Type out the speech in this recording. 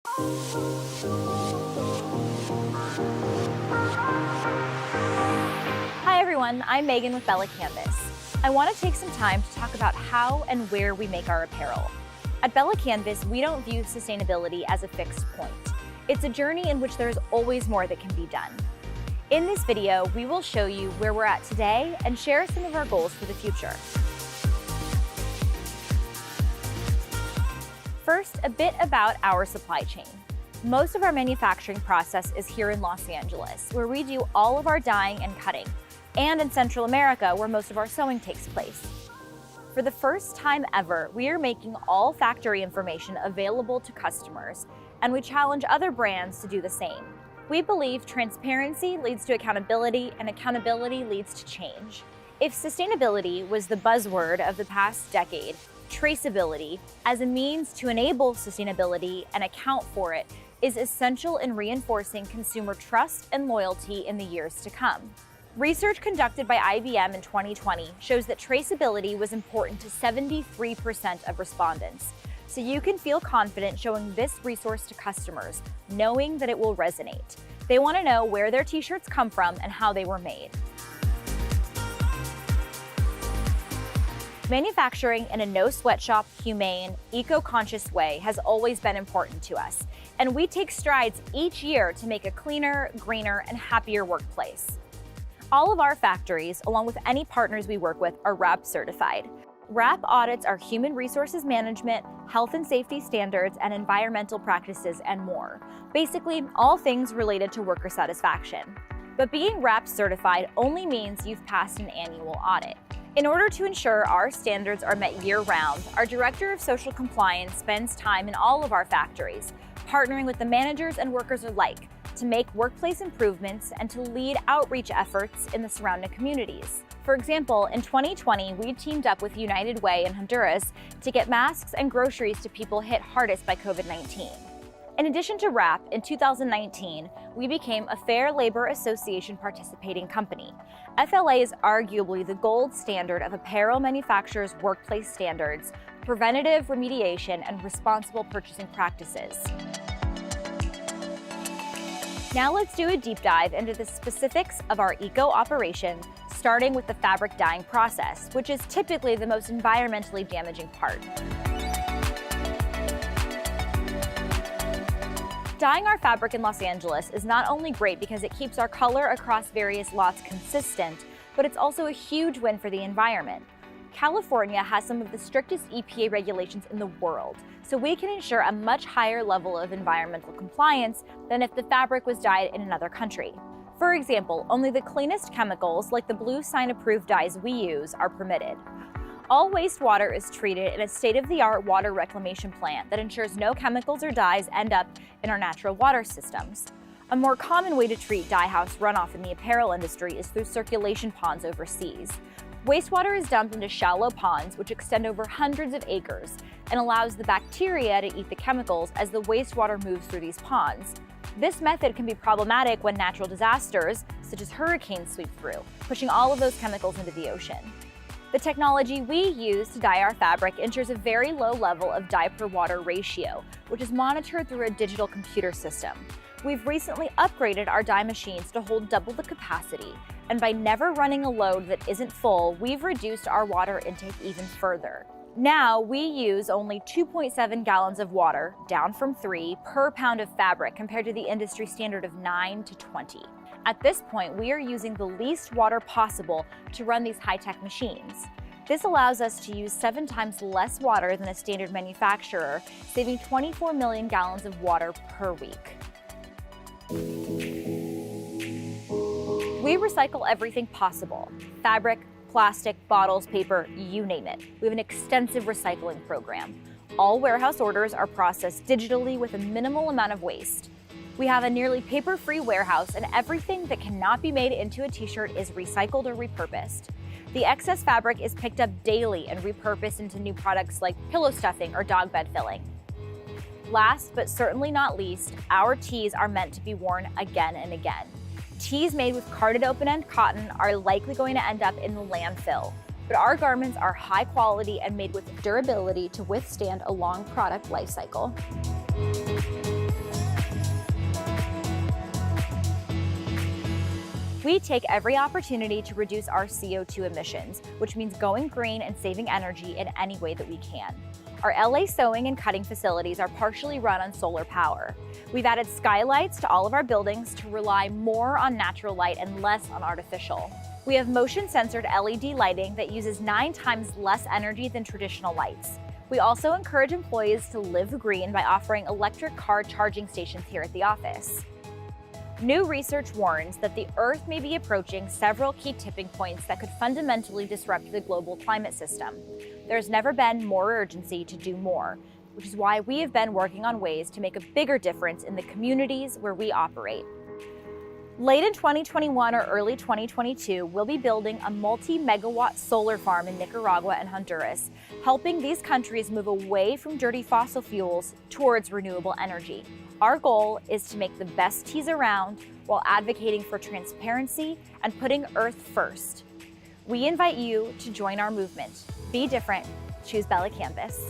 Hi everyone, I'm Megan with Bella+Canvas. I want to take some time to talk about how and where we make our apparel. At Bella+Canvas, we don't view sustainability as a fixed point. It's a journey in which there is always more that can be done. In this video, we will show you where we're at today and share some of our goals for the future. First, a bit about our supply chain. Most of our manufacturing process is here in Los Angeles, where we do all of our dyeing and cutting, and in Central America, where most of our sewing takes place. For the first time ever, we are making all factory information available to customers, and we challenge other brands to do the same. We believe transparency leads to accountability, and accountability leads to change. If sustainability was the buzzword of the past decade, traceability, as a means to enable sustainability and account for it, is essential in reinforcing consumer trust and loyalty in the years to come. Research conducted by IBM in 2020 shows that traceability was important to 73% of respondents. So you can feel confident showing this resource to customers, knowing that it will resonate. They want to know where their t-shirts come from and how they were made. Manufacturing in a no-sweatshop, humane, eco-conscious way has always been important to us, and we take strides each year to make a cleaner, greener, and happier workplace. All of our factories, along with any partners we work with, are RAP certified. RAP audits our human resources management, health and safety standards, and environmental practices, and more. Basically, all things related to worker satisfaction. But being RAP certified only means you've passed an annual audit. In order to ensure our standards are met year-round, our Director of Social Compliance spends time in all of our factories, partnering with the managers and workers alike to make workplace improvements and to lead outreach efforts in the surrounding communities. For example, in 2020, we teamed up with United Way in Honduras to get masks and groceries to people hit hardest by COVID-19. In addition to RAP, in 2019, we became a Fair Labor Association participating company. FLA is arguably the gold standard of apparel manufacturers' workplace standards, preventative remediation, and responsible purchasing practices. Now let's do a deep dive into the specifics of our eco-operation, starting with the fabric dyeing process, which is typically the most environmentally damaging part. Dyeing our fabric in Los Angeles is not only great because it keeps our color across various lots consistent, but it's also a huge win for the environment. California has some of the strictest EPA regulations in the world, so we can ensure a much higher level of environmental compliance than if the fabric was dyed in another country. For example, only the cleanest chemicals, like the Blue Sign-approved dyes we use, are permitted. All wastewater is treated in a state-of-the-art water reclamation plant that ensures no chemicals or dyes end up in our natural water systems. A more common way to treat dye house runoff in the apparel industry is through circulation ponds overseas. Wastewater is dumped into shallow ponds which extend over hundreds of acres and allows the bacteria to eat the chemicals as the wastewater moves through these ponds. This method can be problematic when natural disasters, such as hurricanes, sweep through, pushing all of those chemicals into the ocean. The technology we use to dye our fabric ensures a very low level of dye per water ratio, which is monitored through a digital computer system. We've recently upgraded our dye machines to hold double the capacity, and by never running a load that isn't full, we've reduced our water intake even further. Now, we use only 2.7 gallons of water, down from 3, per pound of fabric compared to the industry standard of 9 to 20. At this point, we are using the least water possible to run these high-tech machines. This allows us to use 7 times less water than a standard manufacturer, saving 24 million gallons of water per week. We recycle everything possible: fabric, plastic, bottles, paper, you name it. We have an extensive recycling program. All warehouse orders are processed digitally with a minimal amount of waste. We have a nearly paper-free warehouse, and everything that cannot be made into a t-shirt is recycled or repurposed. The excess fabric is picked up daily and repurposed into new products like pillow stuffing or dog bed filling. Last but certainly not least, our tees are meant to be worn again and again. Tees made with carded open-end cotton are likely going to end up in the landfill, but our garments are high quality and made with durability to withstand a long product life cycle. We take every opportunity to reduce our CO2 emissions, which means going green and saving energy in any way that we can. Our LA sewing and cutting facilities are partially run on solar power. We've added skylights to all of our buildings to rely more on natural light and less on artificial. We have motion-censored LED lighting that uses 9 times less energy than traditional lights. We also encourage employees to live green by offering electric car charging stations here at the office. New research warns that the Earth may be approaching several key tipping points that could fundamentally disrupt the global climate system. There's never been more urgency to do more, which is why we have been working on ways to make a bigger difference in the communities where we operate. Late in 2021 or early 2022, we'll be building a multi-megawatt solar farm in Nicaragua and Honduras, helping these countries move away from dirty fossil fuels towards renewable energy. Our goal is to make the best teas around while advocating for transparency and putting Earth first. We invite you to join our movement. Be different. Choose Bella+Canvas.